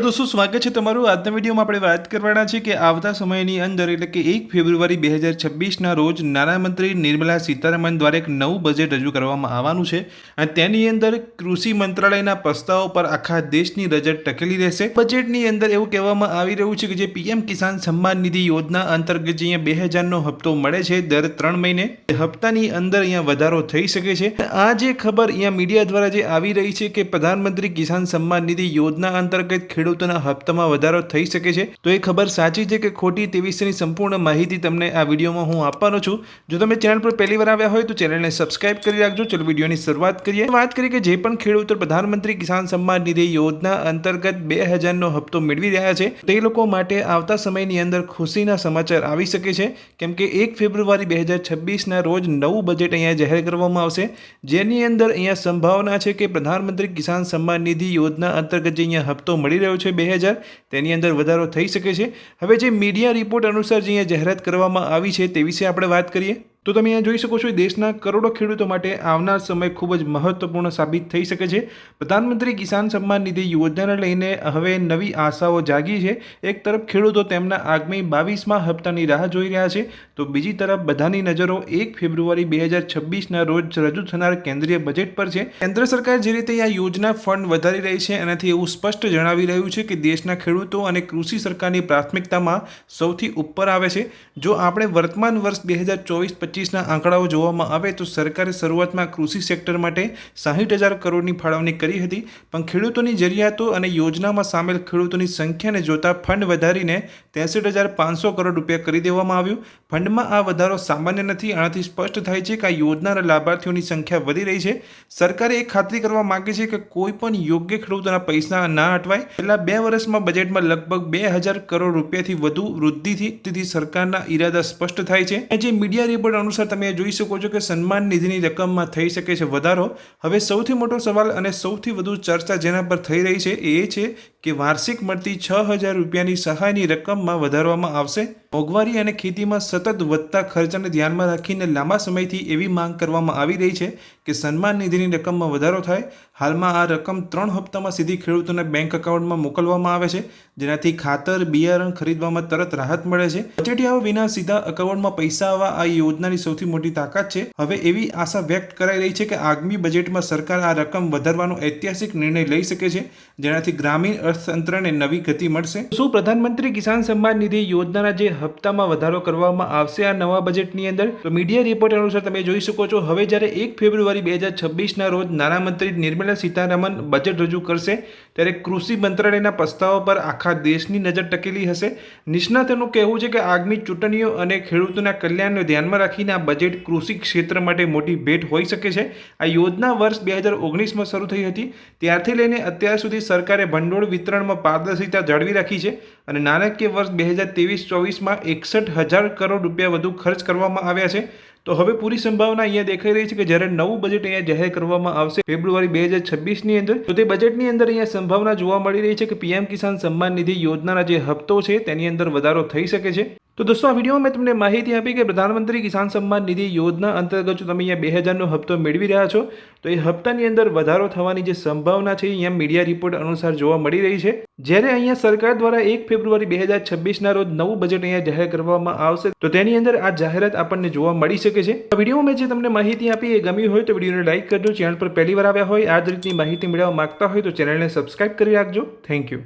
दोस्तों स्वागत है तमाરું આજના વિડીયોમાં આપણે વાત કરવાના છે કે આવતા સમયની અંદર એટલે કે 1 ફેબ્રુઆરી 2026 ના રોજ નાણામંત્રી નિર્મલા સીતારમણ દ્વારા એક નવું બજેટ રજૂ કરવામાં આવવાનું છે અને તેની અંદર કૃષિ મંત્રાલયના પ્રસ્તાવો પર આખા દેશની નજર ટકેલી રહેશે। બજેટની અંદર એવું કહેવામાં આવી રહ્યું છે કે જે પીએમ કિસાન સન્માન નિધિ યોજના અંતર્ગત જે અહીંયા 2000 નો હપ્તો મળે છે દર 3 મહિને હપ્તાની અંદર અહીંયા વધારો થઈ શકે છે। આ જે ખબર અહીંયા મીડિયા દ્વારા જે આવી રહી છે કે પ્રધાનમંત્રી કિસાન સન્માન નિધિ યોજના અંતર્ગત ખેડૂતોના હપ્તામાં વધારો થઈ શકે છે તો એ ખબર સાચી છે કે ખોટી તે વિશેની સંપૂર્ણ માહિતી તમને આ વિડીયોમાં હું આપવાનો છું। જો તમે ચેનલ પર પહેલી વાર આવ્યા હોય તો ચેનલને સબસ્ક્રાઇબ કરી રાખજો। ચલો વિડીયોની શરૂઆત કરીએ। વાત કરીએ કે જે પણ ખેડૂતો પ્રધાનમંત્રી કિસાન સન્માન નિધિ યોજના અંતર્ગત 2000 નો હપ્તો મેળવી રહ્યા છે તે લોકો માટે આવતા સમયની અંદર ખુશીના સમાચાર આવી શકે છે કેમ કે 1 ફેબ્રુઆરી 2026 ના રોજ નવું બજેટ અહીંયા જાહેર કરવામાં આવશે જેની અંદર અહીંયા સંભાવના છે કે પ્રધાનમંત્રી કિસાન સન્માન નિધિ યોજના અંતર્ગત જે અહીંયા હપ્તો મળી રહ્યો છે 2000 તેની અંદર વધારો થઈ શકે છે। હવે જે મીડિયા રિપોર્ટ અનુસાર જે અહીંયા જાહેરાત કરવામાં આવી છે તે વિશે આપણે વાત કરીએ તો તમે અહીંયા જોઈ શકો છો દેશના કરોડો ખેડૂતો માટે આવનાર સમય ખૂબ જ મહત્વપૂર્ણ સાબિત થઈ શકે છે। પ્રધાનમંત્રી કિસાન સન્માન નિધિ યોજનાને લઈને હવે નવી આશાઓ જાગી છે। એક તરફ ખેડૂતો તેમના આગામી 22મા હપ્તાની રાહ જોઈ રહ્યા છે તો બીજી તરફ બધાની નજરો 1 ફેબ્રુઆરી 2026 ના રોજ રજૂ થનાર કેન્દ્રીય બજેટ પર છે। કેન્દ્ર સરકાર જે રીતે આ યોજના ફંડ વધારી રહી છે એનાથી એવું સ્પષ્ટ જણાવી રહ્યું છે કે દેશના ખેડૂતો અને કૃષિ સરકારની પ્રાથમિકતામાં સૌથી ઉપર આવે છે। જો આપણે વર્તમાન વર્ષ 2024-25 ના આંકડાઓ જોવામાં આવે તો સરકારે શરૂઆતમાં કૃષિ સેક્ટર માટે 60,000 કરોડની ફાળવણી કરી હતી પણ ખેડૂતોની જરૂરિયાતો અને યોજનામાં સામેલ ખેડૂતોની સંખ્યાને જોતા ફંડ વધારીને 63,500 કરોડ રૂપિયા કરી દેવામાં આવ્યું। ફંડમાં આ વધારો સામાન્ય નથી। આનાથી સ્પષ્ટ થાય છે કે આ યોજનાના લાભાર્થીઓની સંખ્યા વધી રહી છે। સરકારે એ ખાતરી કરવા માંગે છે કે કોઈ પણ યોગ્ય ખેડૂતોના પૈસા ના અટવાય। છેલ્લા 2 વર્ષમાં બજેટમાં લગભગ 2000 કરોડ રૂપિયાથી વધુ વૃદ્ધિથી તેથી સરકારના ઈરાદા સ્પષ્ટ થાય છે। જે મીડિયા રિપોર્ટ અનુસાર તમે જોઈ શકો છો કે સન્માન નિધિની રકમમાં થઈ શકે છે વધારો। હવે સૌથી મોટો સવાલ અને સૌથી વધુ ચર્ચા જેના પર થઈ રહી છે એ છે કે વાર્ષિક મળતી 6000 રૂપિયાની સહાયની રકમમાં વધારવામાં આવશે। મોંઘવારી અને ખેતીમાં સતત વધતા ખર્ચને ધ્યાનમાં રાખીને લાંબા સમયથી એવી માંગ કરવામાં આવી રહી છે કે સન્માન નિધિની રકમમાં વધારો થાય। હાલમાં આ રકમ 3 હપ્તામાં સીધી ખેડૂતોના બેંક એકાઉન્ટમાં મોકલવામાં આવે છે જેનાથી ખાતર બિયારણ ખરીદવામાં તરત રાહત મળે છે। બજેટિયાઓ વિના સીધા એકાઉન્ટમાં પૈસા આવવા આ યોજનાની સૌથી મોટી તાકાત છે। હવે એવી આશા વ્યક્ત કરાઈ રહી છે કે આગામી બજેટમાં સરકાર આ રકમ વધારવાનો ઐતિહાસિક નિર્ણય લઈ શકે છે જેનાથી ગ્રામીણ અર્થતંત્રને નવી ગતિ મળશે। શું પ્રધાનમંત્રી કિસાન સન્માન નિધિ યોજનાના જે હપ્તામાં વધારો કરવામાં આવશે આ નવા બજેટની અંદર? તો મીડિયા રિપોર્ટ અનુસાર તમે જોઈ શકો છો હવે જ્યારે 1 ફેબ્રુઆરી 2026 ના રોજ નાણામંત્રી નિર્મલા સીતારમણ બજેટ રજૂ કરશે ત્યારે કૃષિ મંત્રાલયના પ્રસ્તાવો પર આખા દેશની નજર ટકેલી હશે। નિષ્ણાતોનું કહેવું છે કે આગામી ચૂંટણીઓ અને ખેડૂતોના કલ્યાણને ધ્યાનમાં રાખીને આ બજેટ કૃષિ ક્ષેત્ર માટે મોટી ભેટ હોઈ શકે છે। આ યોજના વર્ષ 2019માં શરૂ થઈ હતી ત્યારથી લઈને અત્યાર સુધી સરકારે ભંડોળ વિતરણમાં પારદર્શિતા જાળવી રાખી છે અને નાણાકીય વર્ષ 2023-24માં 61,000 કરોડ રૂપિયા વધુ ખર્ચ કરવામાં આવ્યા છે। તો હવે પૂરી સંભાવના અહીંયા દેખાઈ રહી છે કે જ્યારે નવું બજેટ અહીંયા જાહેર કરવામાં આવશે ફેબ્રુઆરી 2026ની અંદર તો તે બજેટની અંદર અહીંયા સંભાવના જોવા મળી રહી છે કે પીએમ કિસાન સન્માન નિધિ યોજનાના જે હપ્તો છે તેની અંદર વધારો થઈ શકે છે। તો દોસ્તો આ વિડીયોમાં મેં તમને માહિતી આપી કે પ્રધાનમંત્રી કિસાન સન્માન નિધિ યોજના અંતર્ગત જો તમે અહીંયા 2000 નો હપ્તો મેળવી રહ્યા છો તો એ હપ્તાની અંદર વધારો થવાની જે સંભાવના છે અહીંયા મીડિયા રિપોર્ટ અનુસાર જોવા મળી રહી છે। જ્યારે અહીંયા સરકાર દ્વારા 1 ફેબ્રુઆરી 2026 ના રોજ નવું બજેટ અહીંયા જાહેર કરવામાં આવશે તો તેની અંદર આ જાહેરાત આપણને જોવા મળી શકે છે। આ વિડીયોમાં મેં જે તમને માહિતી આપી એ ગમી હોય તો વિડીયોને લાઈક કરજો। ચેનલ પર પહેલી વાર આવ્યા હોય આ જ રીતની માહિતી મેળવવા માંગતા હોય તો ચેનલને સબસ્ક્રાઇબ કરી રાખજો। Thank you.